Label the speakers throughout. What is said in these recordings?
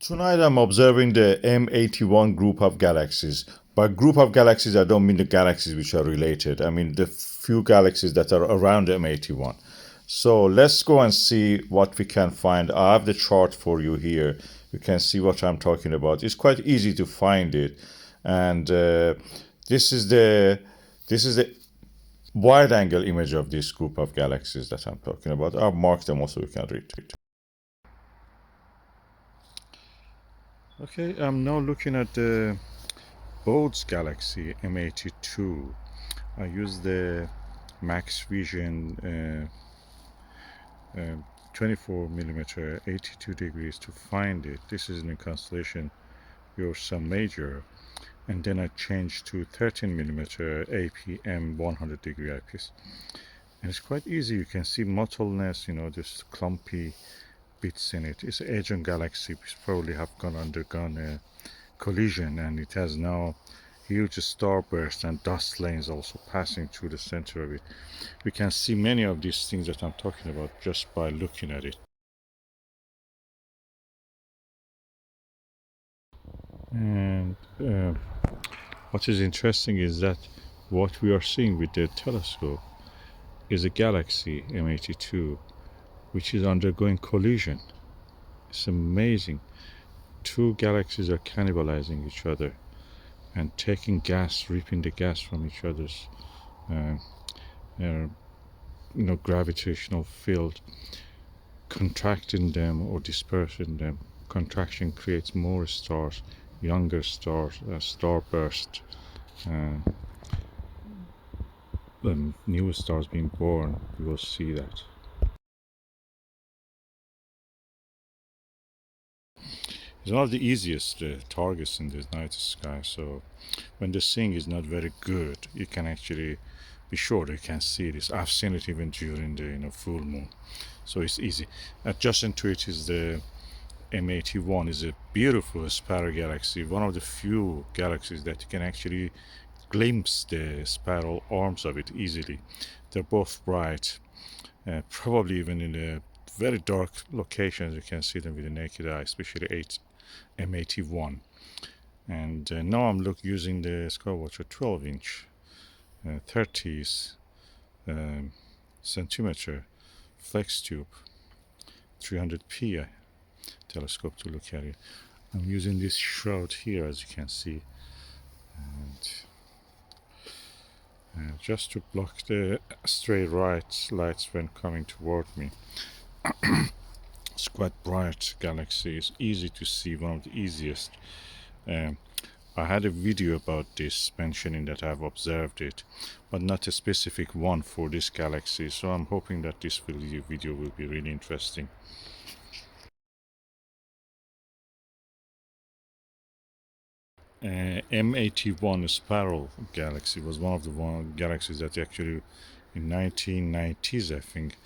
Speaker 1: Tonight I'm observing the M81 group of galaxies. By group of galaxies, I don't mean the galaxies which are related. I mean the few galaxies that are around M81. So let's go and see what we can find. I have the chart for you here. You can see what I'm talking about. It's quite easy to find it. And this is the wide angle image of this group of galaxies that I'm talking about. I've marked them also, you can read it. Okay, I'm now looking at the Bode's Galaxy M82. I use the Maxvision 24mm 82 degrees to find it. This is in the constellation Ursa Major, and then I changed to 13mm APM 100 degree eyepiece, and it's quite easy. You can see mottleness, this clumpy bits in it. It's an aging galaxy which probably have undergone a collision, and it has now huge starburst and dust lanes also passing through the center of it. We can see many of these things that I'm talking about just by looking at it. And what is interesting is that what we are seeing with the telescope is a galaxy M82 which is undergoing collision. It's amazing. Two galaxies are cannibalizing each other and taking gas, reaping the gas from each other's gravitational field, contracting them or dispersing them. Contraction creates more stars, younger stars, starburst, new stars being born. You will see that. It's one of the easiest targets in the night sky, so when the seeing is not very good, you can actually be sure you can see this. I've seen it even during the full moon, so it's easy. Adjacent to it is the M81. Is a beautiful spiral galaxy, one of the few galaxies that you can actually glimpse the spiral arms of it easily. They're both bright, probably even in the very dark locations you can see them with the naked eye, especially M81. And now I'm using the Skywatcher 12-inch 30 centimeter Flextube 300p telescope to look at it. I'm using this shroud here, as you can see, and just to block the stray lights when coming toward me. It's quite bright galaxy. It's easy to see, one of the easiest. I had a video about this mentioning that I've observed it, but not a specific one for this galaxy, so I'm hoping that this video will be really interesting. M81 spiral galaxy was one of the galaxies that actually in 1990s, I think,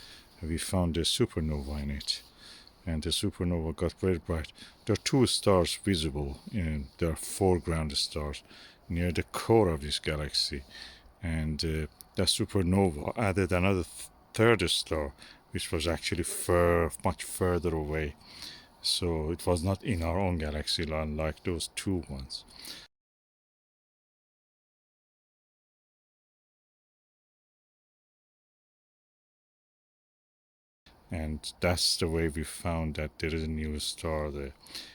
Speaker 1: we found a supernova in it, and the supernova got very bright. There are two stars visible, and there are foreground stars near the core of this galaxy, and that supernova added another third star which was actually much further away, so it was not in our own galaxy line like those two ones. And that's the way we found that there is a new star there.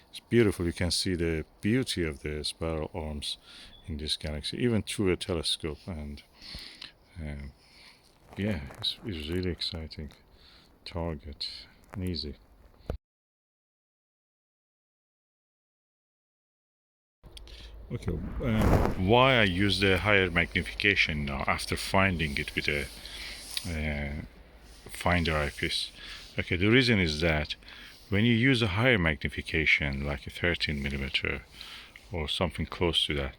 Speaker 1: It's beautiful. You can see the beauty of the spiral arms in this galaxy, even through a telescope. And yeah, it's really exciting target and easy. Okay, why I use the higher magnification now after finding it with a finder eyepiece? Okay, the reason is that when you use a higher magnification, like a 13mm or something close to that,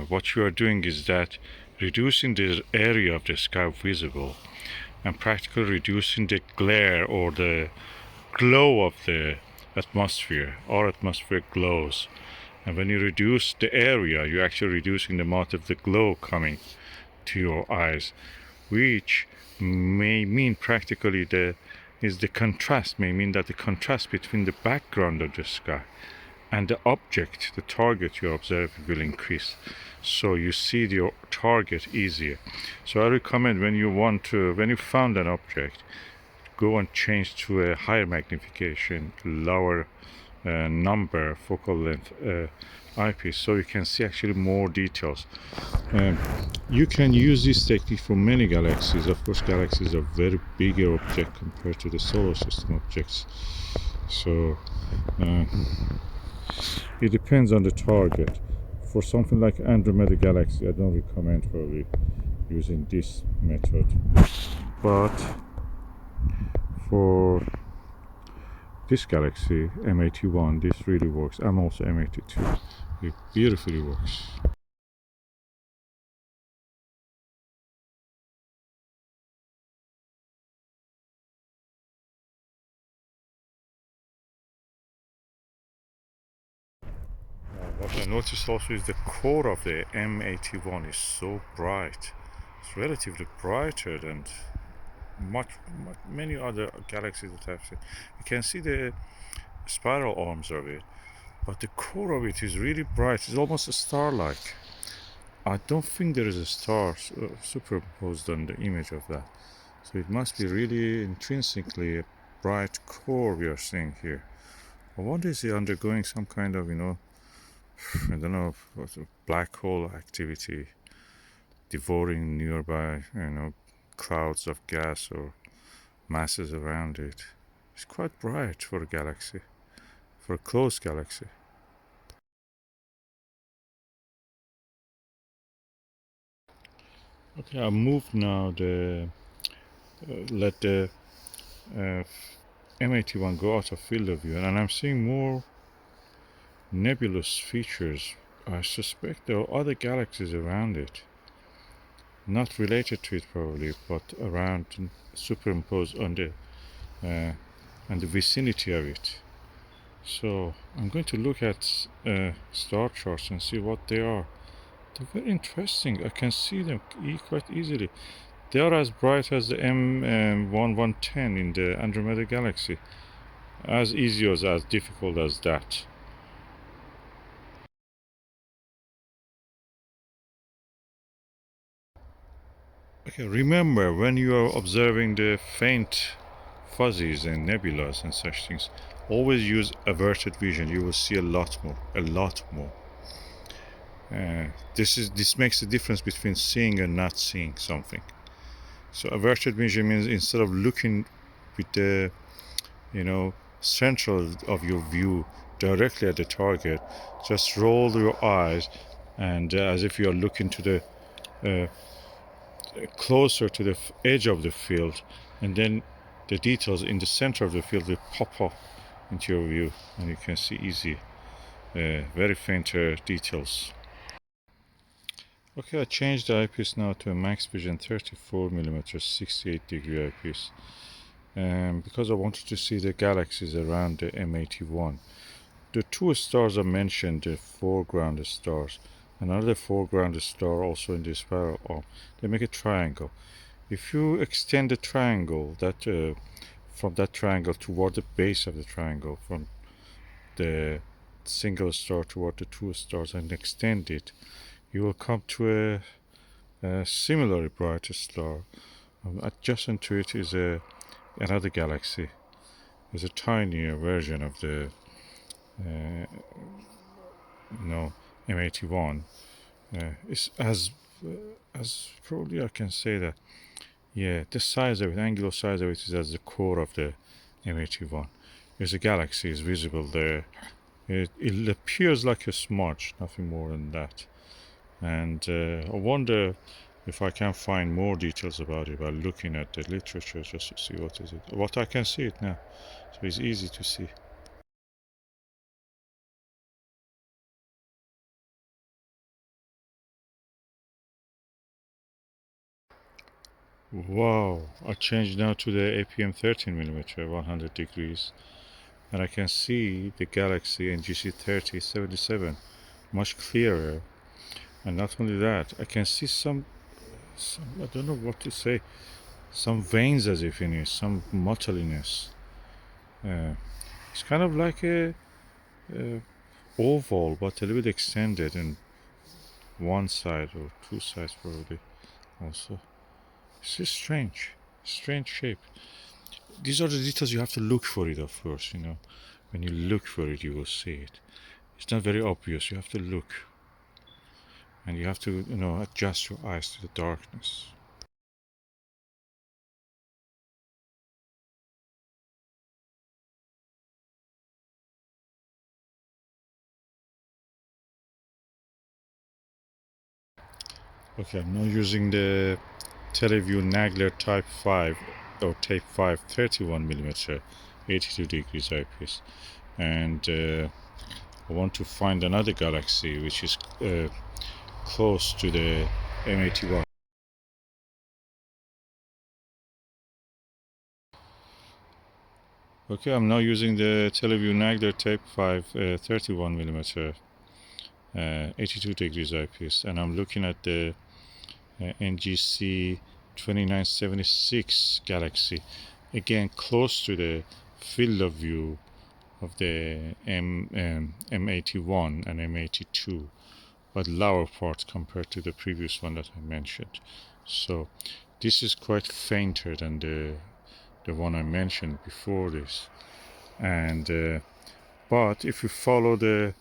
Speaker 1: what you are doing is that reducing the area of the sky visible and practically reducing the glare or the glow of the atmosphere. Our atmosphere glows, and when you reduce the area, you're actually reducing the amount of the glow coming to your eyes, which may mean practically the is the contrast may mean that the contrast between the background of the sky and the object, the target you're observing, will increase. So you see your target easier. So I recommend when you found an object, go and change to a higher magnification, lower number, focal length eyepiece, so you can see actually more details. You can use this technique for many galaxies. Of course, galaxies are very bigger object compared to the solar system objects. So it depends on the target. For something like Andromeda Galaxy, I don't recommend probably using this method. But for this galaxy, M81, this really works. I'm also M82. It beautifully works. What I noticed also is the core of the M81 is so bright. It's relatively brighter than many other galaxies that I've seen. You can see the spiral arms of it, but the core of it is really bright. It's almost a star-like. I don't think there is a star superimposed on the image of that. So it must be really intrinsically a bright core we are seeing here. I wonder, is it undergoing some kind of, I don't know, what black hole activity, devouring nearby, clouds of gas or masses around it. It's quite bright for a galaxy, for a close galaxy. Okay, I'll move now let the M81 go out of field of view, and I'm seeing more nebulous features. I suspect there are other galaxies around it, not related to it probably, but around, superimposed on the vicinity of it. So I'm going to look at star charts and see what they are. They're very interesting. I can see them quite easily. They are as bright as the M1110 in the Andromeda Galaxy. As easy or as difficult as that. Okay, remember when you are observing the faint fuzzies and nebulas and such things, always use averted vision. You will see a lot more. This makes the difference between seeing and not seeing something. So averted vision means instead of looking with the central of your view directly at the target, just roll your eyes and as if you are looking to the closer to the edge of the field, and then the details in the center of the field will pop up into your view, and you can see easy, very faint details. Okay, I changed the eyepiece now to a Maxvision 34mm 68-degree eyepiece, because I wanted to see the galaxies around the M81. The two stars I mentioned, the foreground stars, another foreground star also in the spiral arm, they make a triangle. If you extend the triangle, from that triangle toward the base of the triangle, from the single star toward the two stars, and extend it, you will come to a similarly bright star. Adjacent to it is another galaxy. There's a tinier version of the M81. It's as probably I can say that, yeah, the size of it, angular size of it, is as the core of the M81. There's a galaxy is visible there. It appears like a smudge, nothing more than that. And I wonder if I can find more details about it by looking at the literature, just to see what is it. What I can see it now, so it's easy to see. Wow, I changed now to the APM 13mm 100 degrees, and I can see the Galaxy NGC 3077 much clearer. And not only that, I can see some I don't know what to say, some veins as if in it, some mottliness. It's kind of like a oval, but a little bit extended in one side or two sides probably. Also, it's just strange shape. These are the details you have to look for it, of course. When you look for it, you will see it. It's not very obvious. You have to look, and you have to, adjust your eyes to the darkness. Okay, I'm now using the Televue Nagler Type 5 or Tape 5 31mm 82 degrees eyepiece, and I want to find another galaxy which is close to the M81. Okay, I'm now using the Televue Nagler Tape 5 31mm 82 degrees eyepiece, and I'm looking at the NGC 2976 Galaxy, again close to the field of view of the M81 and M82, but lower part compared to the previous one that I mentioned. So this is quite fainter than the one I mentioned before this, and but if you follow the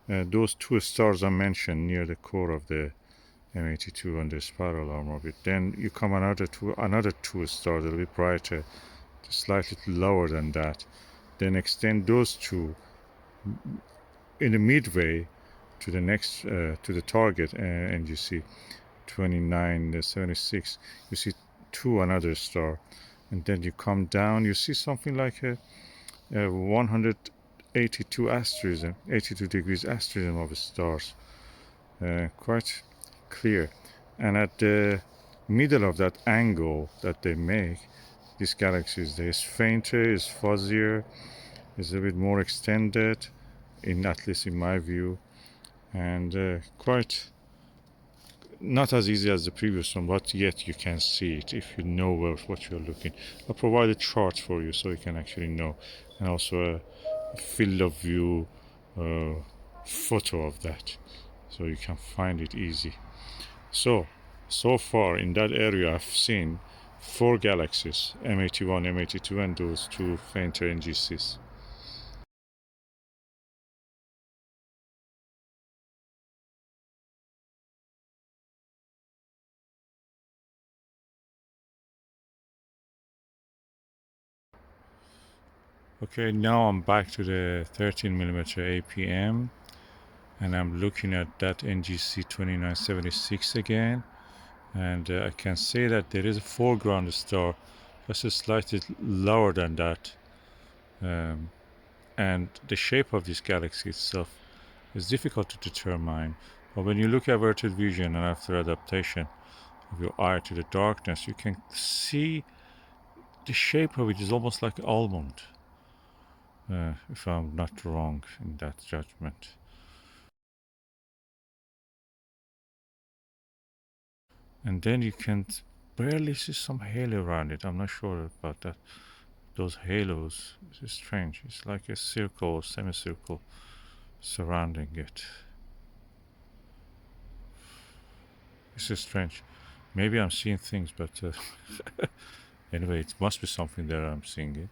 Speaker 1: those two stars I mentioned near the core of the M82 and the spiral arm of it, then you come another two stars a little bit brighter, slightly lower than that, then extend those two in the midway to the next to the target NGC 2976. You see another star, and then you come down, you see something like a 182 asterism, 82 degrees asterism of stars, quite clear. And at the middle of that angle that they make, these galaxies, is fainter, is fuzzier, is a bit more extended, at least in my view, and quite not as easy as the previous one, but yet you can see it if you know what you're looking. I'll provide a chart for you so you can actually know, and also a field of view uh, photo of that, so you can find it easy. So far in that area, I've seen 4 galaxies: M81, M82, and those two fainter NGCs. Okay, now I'm back to the 13mm APM, and I'm looking at that NGC 2976 again, and I can say that there is a foreground star just slightly lower than that, um, and the shape of this galaxy itself is difficult to determine, but when you look at averted vision and after adaptation of your eye to the darkness, you can see the shape of it is almost like almond, if I'm not wrong in that judgment. And then you can barely see some halo around it. I'm not sure about that. Those halos, it's strange. It's like a circle or semicircle surrounding it. This is strange. Maybe I'm seeing things, but anyway, it must be something that I'm seeing it.